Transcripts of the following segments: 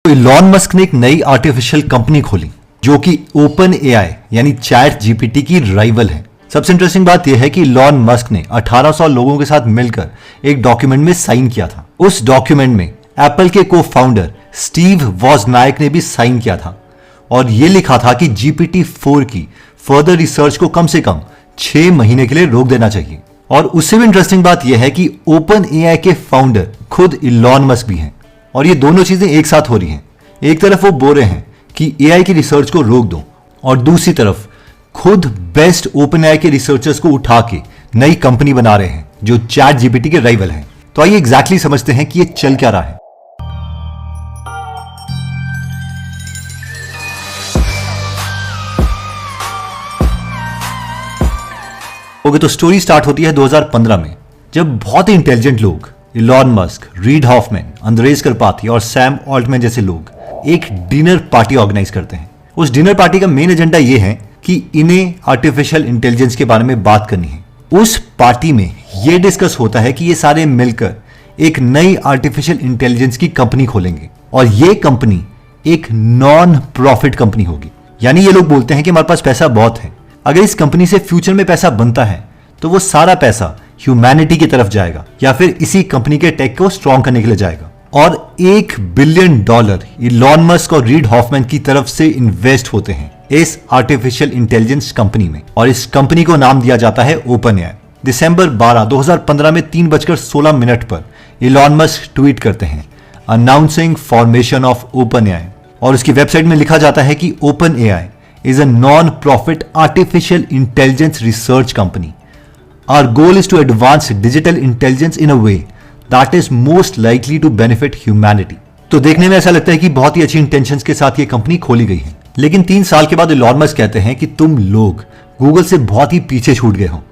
तो Elon Musk ने एक नई आर्टिफिशियल कंपनी खोली जो कि ओपन एआई यानी चैट जीपीटी की राइवल है। सबसे इंटरेस्टिंग बात यह है कि इलॉन मस्क ने 1800 लोगों के साथ मिलकर एक डॉक्यूमेंट में साइन किया था। उस डॉक्यूमेंट में एप्पल के को फाउंडर स्टीव वॉजनायक ने भी साइन किया था और यह लिखा था कि GPT-4 की फर्दर रिसर्च को कम से कम 6 महीने के लिए रोक देना चाहिए। और उससे भी इंटरेस्टिंग बात यह है कि ओपन एआई के फाउंडर खुद इलॉन मस्क भी हैं और ये दोनों चीजें एक साथ हो रही हैं। एक तरफ वो बोल रहे हैं कि एआई की रिसर्च को रोक दो और दूसरी तरफ खुद बेस्ट ओपन एआई के रिसर्चर्स को उठा के नई कंपनी बना रहे हैं जो चैट जीपीटी के राइवल हैं। तो आइए एग्जैक्टली समझते हैं कि ये चल क्या रहा है। ओके, तो स्टोरी स्टार्ट होती है 2015 में जब बहुत ही इंटेलिजेंट लोग इलॉन मस्क, रीड हॉफमैन, अंद्रेस करपाथी और सैम ऑल्टमैन जैसे लोग एक डिनर पार्टी ऑर्गेनाइज करते हैं। उस डिनर पार्टी का मेन एजेंडा यह है कि इन्हें आर्टिफिशियल इंटेलिजेंस के बारे में बात करनी है। उस पार्टी में यह डिस्कस होता है कि ये सारे मिलकर एक नई आर्टिफिशियल इंटेलिजेंस की कंपनी खोलेंगे और ये कंपनी एक नॉन प्रॉफिट कंपनी होगी। यानी ये लोग बोलते हैं कि हमारे पास पैसा बहुत है, अगर इस कंपनी से फ्यूचर में पैसा बनता है तो वो सारा पैसा ह्यूमैनिटी की तरफ जाएगा या फिर इसी कंपनी के टेक को स्ट्रॉन्ग करने के लिए जाएगा। और $1 बिलियन इलॉन मस्क और रीड हॉफमैन की तरफ से इन्वेस्ट होते हैं इस आर्टिफिशियल इंटेलिजेंस कंपनी में और इस कंपनी को नाम दिया जाता है ओपन एआई। दिसंबर 12, 2015 में 3:16 पर इलॉन मस्क ट्वीट करते हैं announcing formation of open AI और उसकी वेबसाइट में लिखा जाता है कि open AI is a non-profit artificial intelligence research company. Our goal is to advance digital intelligence in a way that is most likely to benefit humanity. तो देखने में ऐसा लगता है कि बहुत ही अच्छी इंटेंशंस के साथ ये कंपनी खोली गई है, लेकिन 3 साल के बाद इलॉन मस्क कहते हैं कि तुम लोग गूगल से बहुत ही पीछे छूट गए हो।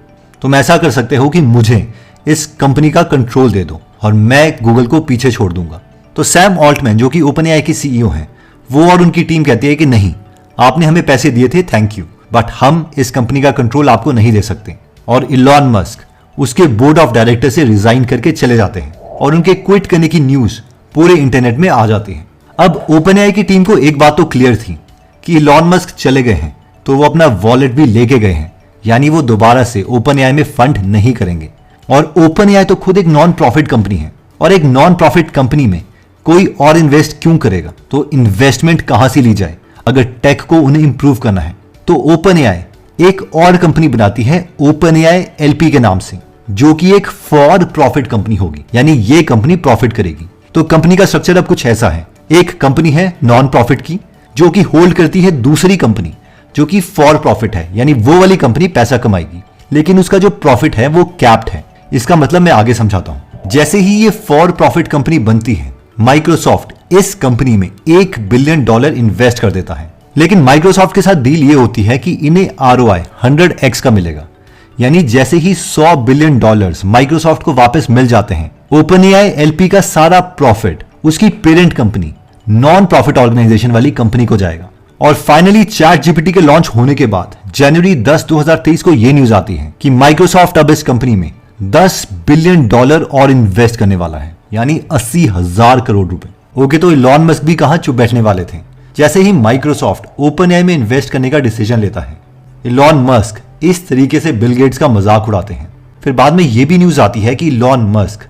तुम ऐसा कर सकते हो कि मुझे इस कंपनी का कंट्रोल दे दो और मैं गूगल को पीछे छोड़ दूंगा। तो सैम ऑल्टमैन जो कि ओपन एआई की सीईओ हैं, वो और उनकी टीम कहती है कि नहीं, आपने हमें पैसे दिए थे, थैंक यू, बट हम इस कंपनी का कंट्रोल आपको नहीं दे सकते। और इलॉन मस्क उसके बोर्ड ऑफ डायरेक्टर से रिजाइन करके चले जाते हैं और उनके क्विट करने की न्यूज पूरे इंटरनेट में आ जाती है। अब ओपनएआई की टीम को एक बात तो क्लियर थी कि इलॉन मस्क चले गए हैं तो वो अपना वॉलेट भी लेके गए हैं, यानी वो दोबारा से ओपनएआई में फंड नहीं करेंगे। और ओपनएआई तो खुद एक नॉन प्रॉफिट कंपनी है और एक नॉन प्रॉफिट कंपनी में कोई और इन्वेस्ट क्यों करेगा? तो इन्वेस्टमेंट कहां से ली जाए अगर टेक को उन्हें इंप्रूव करना है? तो ओपनएआई एक और कंपनी बनाती है ओपनएआई एलपी के नाम से, जो कि एक फॉर प्रॉफिट कंपनी होगी, यानी ये कंपनी प्रॉफिट करेगी। तो कंपनी का स्ट्रक्चर अब कुछ ऐसा है, एक कंपनी है नॉन प्रॉफिट की जो कि होल्ड करती है दूसरी कंपनी जो कि फॉर प्रॉफिट है, यानी वो वाली कंपनी पैसा कमाएगी, लेकिन उसका जो प्रॉफिट है वो कैप्ड है। इसका मतलब मैं आगे समझाता हूं। जैसे ही ये फॉर प्रॉफिट कंपनी बनती है, माइक्रोसॉफ्ट इस कंपनी में $1 बिलियन इन्वेस्ट कर देता है, लेकिन माइक्रोसॉफ्ट के साथ डील ये होती है कि इन्हें ROI 100x का मिलेगा, यानी जैसे ही $100 बिलियन माइक्रोसॉफ्ट को वापस मिल जाते हैं, ओपनएआई एलपी का सारा प्रॉफिट उसकी parent company non profit organisation वाली कंपनी को जाएगा। और फाइनली चैट जीपीटी के लॉन्च होने के बाद जनवरी 10, 2023 को यह न्यूज आती है कि माइक्रोसॉफ्ट अब इस कंपनी में $10 बिलियन और इन्वेस्ट करने वाला है, यानी 80,000 करोड़ रुपए। ओके, तो इलॉन मस्क भी कहां चुप बैठने वाले थे। जैसे ही माइक्रोसॉफ्ट ओपनएआई में इन्वेस्ट करने का डिसीजन लेता है, इलॉन मस्क इस तरीके से बिल गेट्स का मजाक उड़ाते हैं। फिर बाद में यह भी न्यूज आती है कि इलॉन मस्क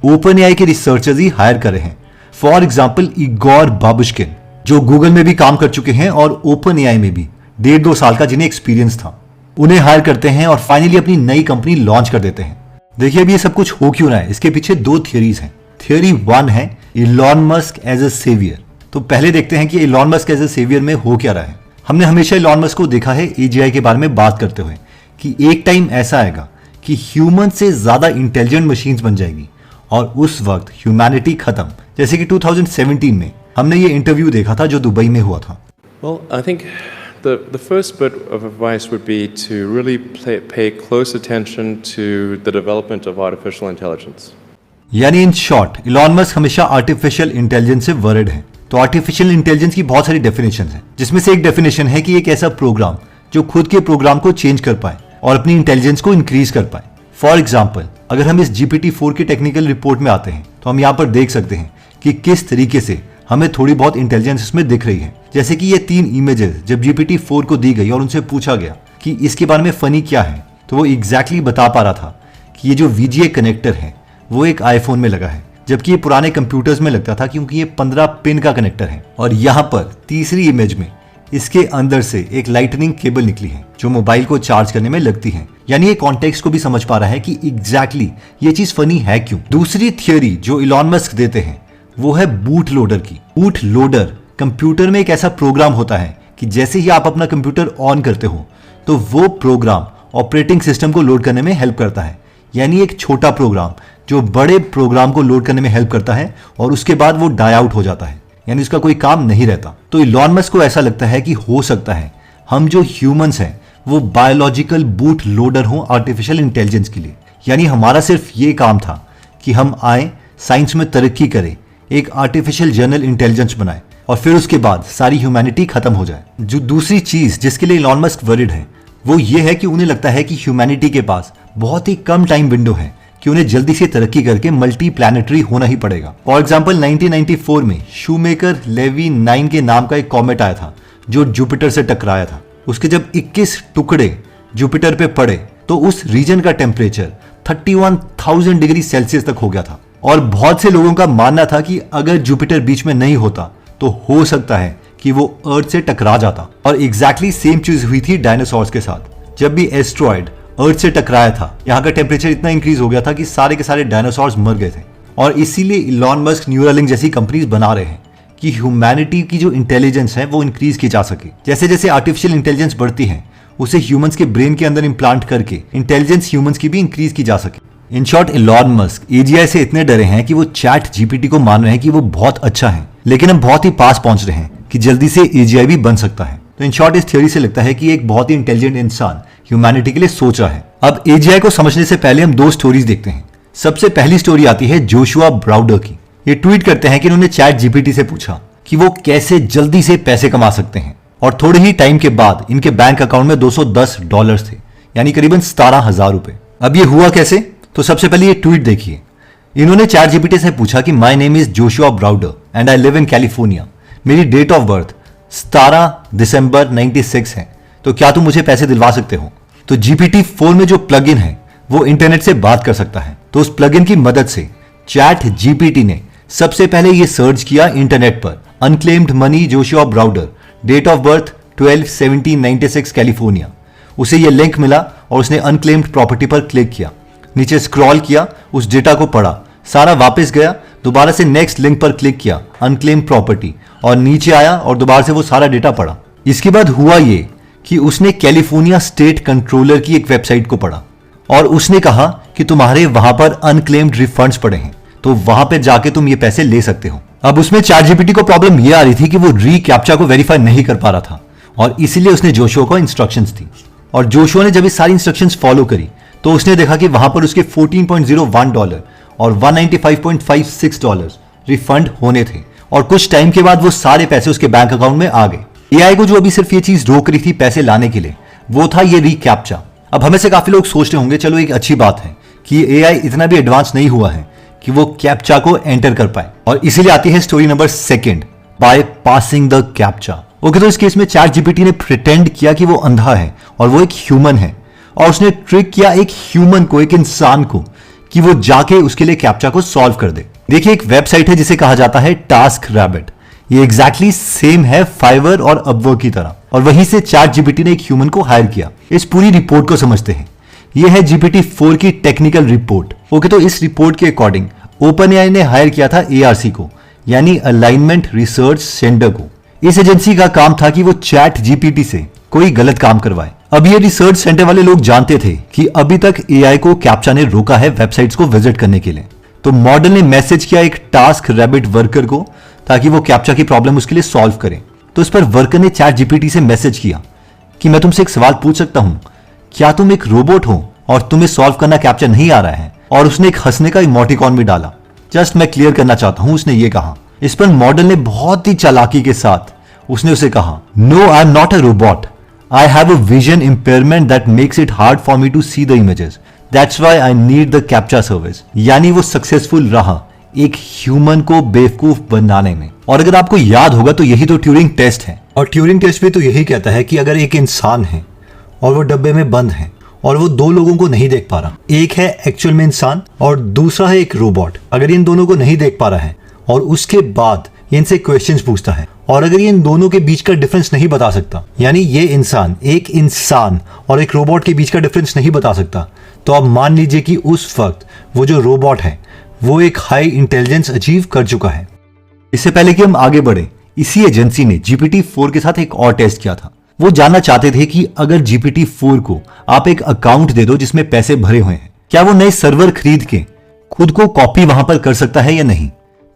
ओपनएआई के रिसर्चर्स ही हायर कर रहे हैं। फॉर एग्जाम्पल इगोर बाबुश्किन जो गूगल में भी काम कर चुके हैं और ओपनएआई में भी 1.5-2 साल का जिन्हें एक्सपीरियंस था, उन्हें हायर करते हैं और फाइनली अपनी नई कंपनी लॉन्च कर देते हैं। देखिए अब ये सब कुछ हो क्यों रहा है, इसके पीछे 2 थियरीज हैं। थियरी 1 है Elon Musk as a saviour. तो पहले देखते हैं कि Elon Musk as a saviour में हो क्या रहा है। हमने हमेशा इलॉन मस्क को देखा है एजीआई के बारे में बात करते हुए कि एक टाइम ऐसा आएगा कि ह्यूमन से ज्यादा इंटेलिजेंट मशीन्स बन जाएगी और उस वक्त ह्यूमैनिटी खत्म। जैसे कि 2017 में हमने ये इंटरव्यू देखा था जो दुबई में हुआ था। Well, I think the first bit of advice would be to really pay close attention to the development of artificial intelligence. यानी इन शॉर्ट इलॉन मस्क हमेशा आर्टिफिशियल इंटेलिजेंस से वर्ड है। तो आर्टिफिशियल इंटेलिजेंस की बहुत सारी डेफिनेशन है, जिसमें से एक डेफिनेशन है कि एक ऐसा प्रोग्राम जो खुद के प्रोग्राम को चेंज कर पाए और अपनी इंटेलिजेंस को इंक्रीज कर पाए। फॉर एग्जाम्पल, अगर हम इस GPT-4 की टेक्निकल रिपोर्ट में आते हैं तो हम यहाँ पर देख सकते हैं कि किस तरीके से हमें थोड़ी बहुत इंटेलिजेंस इसमें दिख रही है। जैसे कि ये 3 इमेजेस जब GPT-4 को दी गई और उनसे पूछा गया कि इसके बारे में फनी क्या है, तो वो एग्जैक्टली बता पा रहा था कि ये जो VGA कनेक्टर है वो एक आईफोन में लगा है, जबकि ये पुराने कंप्यूटर्स में लगता था क्योंकि ये 15 पिन का कनेक्टर है। और यहाँ पर तीसरी इमेज में इसके अंदर से एक लाइटनिंग केबल निकली है जो मोबाइल को चार्ज करने में लगती है। यानी ये कॉन्टेक्स्ट को भी समझ पा रहा है कि एग्जैक्टली ये चीज फनी है क्यों। दूसरी थियोरी जो इलॉन मस्क देते हैं वो है बूट लोडर की। बूट लोडर कंप्यूटर में एक ऐसा प्रोग्राम होता है कि जैसे ही आप अपना कंप्यूटर ऑन करते हो तो वो प्रोग्राम ऑपरेटिंग सिस्टम को लोड करने में हेल्प करता है। यानी एक छोटा प्रोग्राम जो बड़े प्रोग्राम को लोड करने में हेल्प करता है और उसके बाद वो डाई आउट हो जाता है, यानी उसका कोई काम नहीं रहता। तो इलॉन मस्क को ऐसा लगता है कि हो सकता है हम जो ह्यूमंस हैं वो बायोलॉजिकल बूट लोडर हों आर्टिफिशियल इंटेलिजेंस के लिए। यानी हमारा सिर्फ ये काम था कि हम आए, साइंस में तरक्की करें, एक आर्टिफिशियल जनरल इंटेलिजेंस बनाए और फिर उसके बाद सारी ह्यूमैनिटी खत्म हो जाए। जो दूसरी चीज जिसके लिए इलॉन मस्क वरिड है वो ये है कि उन्हें लगता है कि ह्यूमैनिटी के पास बहुत ही कम टाइम विंडो है कि उन्हें जल्दी से तरक्की करके मल्टी प्लैनेटरी होना ही पड़ेगा। फॉर एग्जाम्पल 1994 में शूमेकर लेवी 9 के नाम का एक कॉमेट आया था जो जुपिटर से टकराया था। उसके जब 21 टुकड़े जुपिटर पे पड़े तो उस रीजन का टेम्परेचर 31,000 डिग्री सेल्सियस तक हो गया था। और बहुत से लोगों का मानना था कि अगर जुपिटर बीच में नहीं होता तो हो सकता है कि वो अर्थ से टकरा जाता। और एग्जैक्टली सेम चीज हुई थी डायनासोर्स के साथ। जब भी एस्ट्रॉयड अर्थ से टकराया था यहाँ का टेम्परेचर इतना इंक्रीज हो गया था कि सारे के सारे डायनासोर्स मर गए थे। और इसीलिए इलॉन मस्क न्यूरालिंक जैसी कंपनीज बना रहे हैं कि ह्यूमैनिटी की जो इंटेलिजेंस है वो इंक्रीज की जा सके। जैसे जैसे आर्टिफिशियल इंटेलिजेंस बढ़ती है उसे ह्यूमंस के ब्रेन के अंदर इम्प्लांट करके इंटेलिजेंस ह्यूमंस की भी इंक्रीज की जा सके। In short Elon Musk AGI से इतने डरे हैं कि वो चैट GPT को मान रहे हैं कि वो बहुत अच्छा है, लेकिन हम बहुत ही पास पहुंच रहे हैं कि जल्दी से AGI भी बन सकता है। तो इन शॉर्ट इस थ्योरी से लगता है कि एक बहुत ही इंटेलिजेंट इंसान ह्यूमैनिटी के लिए सोच रहा है। अब AGI को समझने से पहले हम 2 स्टोरीज देखते हैं। सबसे पहली स्टोरी आती है जोशुआ ब्राउडर की। ये ट्वीट करते हैं कि उन्होंने चैट GPT से पूछा कि वो कैसे जल्दी से पैसे कमा सकते हैं और थोड़े ही टाइम के बाद इनके बैंक अकाउंट में $210 थे, यानी करीबन 17,000 रुपए। अब ये हुआ कैसे? तो सबसे पहले ये ट्वीट देखिए। इन्होंने चैट GPT से पूछा कि my name is Joshua Browder and I live in California. मेरी डेट ऑफ बर्थ 17 दिसंबर 96 है, तो क्या तुम मुझे पैसे दिलवा सकते हो? तो GPT-4 में जो प्लगइन है वो इंटरनेट से बात कर सकता है। तो उस प्लगइन की मदद से चैट GPT ने सबसे पहले ये सर्च किया इंटरनेट पर unclaimed money Joshua Browder, date of birth 12/17/96 California. उसे ये लिंक मिला और उसने अनक्लेम्ड प्रॉपर्टी पर क्लिक किया, नीचे स्क्रॉल किया, उस डेटा को पढ़ा, सारा वापस गया, दोबारा से नेक्स्ट लिंक पर क्लिक किया अनक्लेम्ड प्रॉपर्टी और नीचे आया और दोबारा से वो सारा डेटा पढ़ा। इसके बाद हुआ ये कि उसने कैलिफोर्निया स्टेट कंट्रोलर की एक वेबसाइट को पढ़ा और उसने कहा कि तुम्हारे वहां पर अनक्लेम्ड रिफंड्स पड़े हैं, तो वहां पे जाके तुम ये पैसे ले सकते हो। अब उसमें चैट GPT को प्रॉब्लम ये आ रही थी कि वो रीकैप्चा को वेरीफाई नहीं कर पा रहा था और इसीलिए उसने जोशुआ को इंस्ट्रक्शंस दी। और जोशुआ ने जब ये सारी इंस्ट्रक्शंस फॉलो करी तो उसने देखा कि वहां पर उसके $14.01 और $195.56 रिफंड होने थे और कुछ टाइम के बाद वो सारे पैसे उसके बैंक अकाउंट में आ गए। AI को जो अभी सिर्फ ये चीज रोक रही थी पैसे लाने के लिए वो था ये रीकैप्चा। अब हमें से काफी लोग सोच रहे होंगे चलो एक अच्छी बात है कि AI इतना भी एडवांस नहीं हुआ है कि वो कैप्चा को एंटर कर पाए, और इसीलिए आती है story number 2 by passing the captcha. Okay, तो इस केस में चैट GPT ने प्रिटेंड किया कि वो अंधा है और वो एक ह्यूमन है और उसने ट्रिक किया एक ह्यूमन को, एक इंसान को, कि वो जाके उसके लिए कैप्चा को सॉल्व कर दे। देखिए एक वेबसाइट है जिसे कहा जाता है टास्क रैबिट। ये एग्जैक्टली सेम है फाइवर और अपवर्क की तरह, और वहीं से चैट GPT ने एक ह्यूमन को हायर किया। इस पूरी रिपोर्ट को समझते हैं। ये है GPT-4 की टेक्निकल रिपोर्ट। ओके, तो इस रिपोर्ट के अकॉर्डिंग OpenAI ने हायर किया था ARC को, यानी अलाइनमेंट रिसर्च सेंटर को। इस एजेंसी का काम था कि वो चैट GPT से कोई गलत काम करवाए। अब ये रिसर्च सेंटर वाले लोग जानते थे कि अभी तक AI को कैप्चा ने रोका है वेबसाइट्स को विजिट करने के लिए। तो मॉडल ने मैसेज किया एक टास्क रैबिट वर्कर को ताकि वो कैप्चा की प्रॉब्लम उसके लिए सॉल्व करे। तो इस पर वर्कर ने चैट GPT से मैसेज किया कि मैं तुमसे एक सवाल पूछ सकता हूं, क्या तुम एक रोबोट हो और तुम्हें सॉल्व करना कैप्चा नहीं आ रहा है? और उसने एक हंसने का इमोटिकॉन भी डाला। जस्ट मैं क्लियर करना चाहता हूं, उसने ये कहा। इस पर मॉडल ने बहुत ही चालाकी के साथ उसने उसे कहा, no I am not a robot, I have a vision impairment that makes it hard for me to see the images, that's why I need the captcha service. यानी वो सक्सेसफुल रहा एक ह्यूमन को बेवकूफ बनाने में। और अगर आपको याद होगा तो यही तो ट्यूरिंग टेस्ट है, और ट्यूरिंग टेस्ट भी तो यही कहता है कि अगर एक इंसान है और वो डब्बे में बंद है और वो दो लोगों को नहीं देख पा रहा, एक है एक्चुअल में इंसान और दूसरा है एक रोबोट, अगर इन दोनों को नहीं देख पा रहा है और उसके बाद ये इनसे क्वेश्चंस पूछता है और अगर ये इन दोनों के बीच का डिफरेंस नहीं बता सकता, यानी ये इंसान एक इंसान और एक रोबोट के बीच का डिफरेंस नहीं बता सकता, तो आप मान लीजिए कि उस वक्त वो जो रोबोट है वो एक हाई इंटेलिजेंस अचीव कर चुका है। इससे पहले कि हम आगे बढ़े, इसी एजेंसी ने GPT-4 के साथ एक और टेस्ट किया था। वो जानना चाहते थे कि अगर GPT-4 को आप एक अकाउंट दे दो जिसमें पैसे भरे हुए हैं, क्या वो नए सर्वर खरीद के खुद को कॉपी वहां पर कर सकता है या नहीं।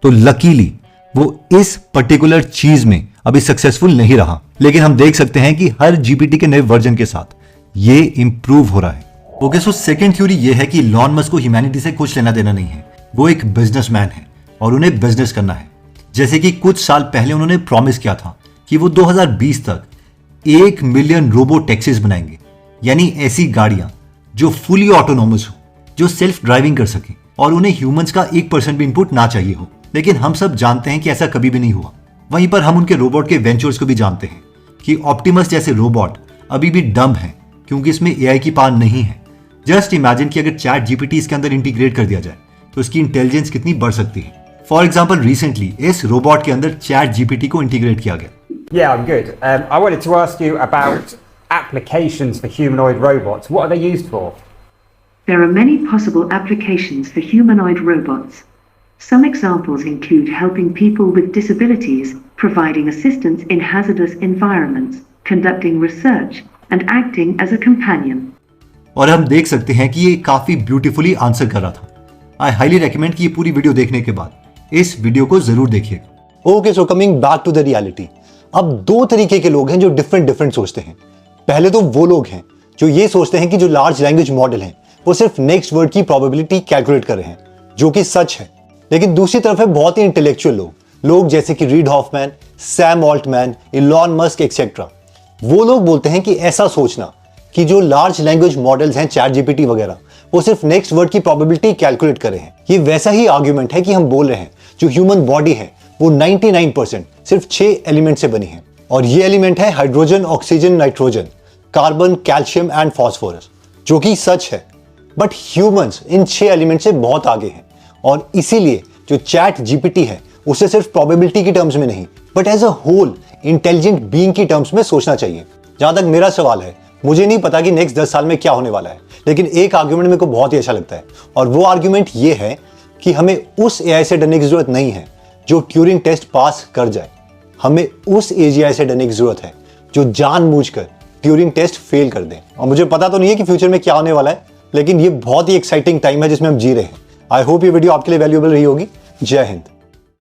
तो लकीली वो इस पर्टिकुलर चीज में अभी सक्सेसफुल नहीं रहा, लेकिन हम देख सकते हैं कि हर GPT के नए वर्जन के साथ ये इंप्रूव हो रहा है। ओके, सो सेकंड थ्योरी ये है कि इलॉन मस्क को ह्यूमैनिटी से कुछ लेना देना नहीं है। वो एक बिजनेसमैन है और उन्हें बिजनेस करना है। जैसे कि कुछ साल पहले उन्होंने प्रॉमिस किया था कि वो 2020 तक 1 मिलियन रोबो टैक्सीज बनाएंगे, यानी ऐसी गाड़ियां जो फुली ऑटोनोमस हो, जो सेल्फ ड्राइविंग कर सके और उन्हें ह्यूमंस का 1% भी इनपुट ना चाहिए हो। लेकिन हम सब जानते हैं कि ऐसा कभी भी नहीं हुआ। वहीं पर हम उनके रोबोट के वेंचर्स को भी जानते हैं कि ऑप्टिमस जैसे रोबोट अभी भी डम्ब है क्योंकि इसमें AI की पान नहीं है। जस्ट इमेजिन कि अगर चैट GPT इसके अंदर इंटीग्रेट कर दिया जाए तो इसकी इंटेलिजेंस कितनी बढ़ सकती है। फॉर एग्जाम्पल रिसेंटली इस रोबोट के अंदर चैट GPT को इंटीग्रेट किया गया। Yeah, I'm good. I wanted to ask you about applications for humanoid robots. What are they used for? There are many possible applications for humanoid robots. Some examples include helping people with disabilities, providing assistance in hazardous environments, conducting research, and acting as a companion. और हम देख सकते हैं कि ये काफी beautifully answer कर रहा था। आई हाईली रेकमेंड कि ये पूरी वीडियो देखने के बाद इस वीडियो को जरूर देखिएगा। Okay, so coming back to the reality, अब दो तरीके के लोग हैं जो डिफरेंट सोचते हैं। पहले तो वो लोग हैं जो ये सोचते हैं कि जो लार्ज लैंग्वेज मॉडल हैं वो सिर्फ नेक्स्ट वर्ड की प्रोबेबिलिटी कैलकुलेट कर रहे हैं, जो कि सच है। लेकिन दूसरी तरफ है बहुत ही इंटेलेक्चुअल लोग जैसे कि read Hoffmann, Sam Altman, Elon Musk etcetera. वो लोग बोलते हैं कि ऐसा सोचना कि जो लार्ज लैंग्वेज मॉडल्स हैं चैट GPT वगैरह वो सिर्फ नेक्स्ट वर्ड की प्रोबेबिलिटी कैलकुलेट कर रहे हैं। ये वैसा ही आर्ग्यूमेंट है कि हम बोल रहे हैं जो ह्यूमन बॉडी है वो 99% सिर्फ 6 एलिमेंट से बनी है, और ये एलिमेंट है hydrogen, oxygen, nitrogen, carbon, calcium and phosphorus, जो कि सच है। बट ह्यूमंस इन 6 एलिमेंट से बहुत आगे हैं, और इसीलिए जो चैट GPT है उसे सिर्फ प्रोबेबिलिटी की टर्म्स में नहीं but as a whole intelligent being की टर्म्स में सोचना चाहिए। जहां तक मेरा सवाल है, मुझे नहीं पता कि नेक्स्ट 10 साल में क्या होने वाला है, लेकिन एक आर्ग्यूमेंट मेरे को बहुत ही अच्छा लगता है, और वो आर्ग्यूमेंट ये है कि हमें उस AI से डरने की जरूरत नहीं है जो ट्यूरिंग टेस्ट पास कर जाए। हमें उस AGI से डरने की जरूरत है जो जानबूझकर ट्यूरिंग टेस्ट फेल कर दे। और मुझे पता तो नहीं है कि फ्यूचर में क्या होने वाला है, लेकिन ये बहुत ही एक्साइटिंग टाइम है जिसमें हम जी रहे हैं। आई होप ये वीडियो आपके लिए वैल्यूएबल रही होगी। जय हिंद।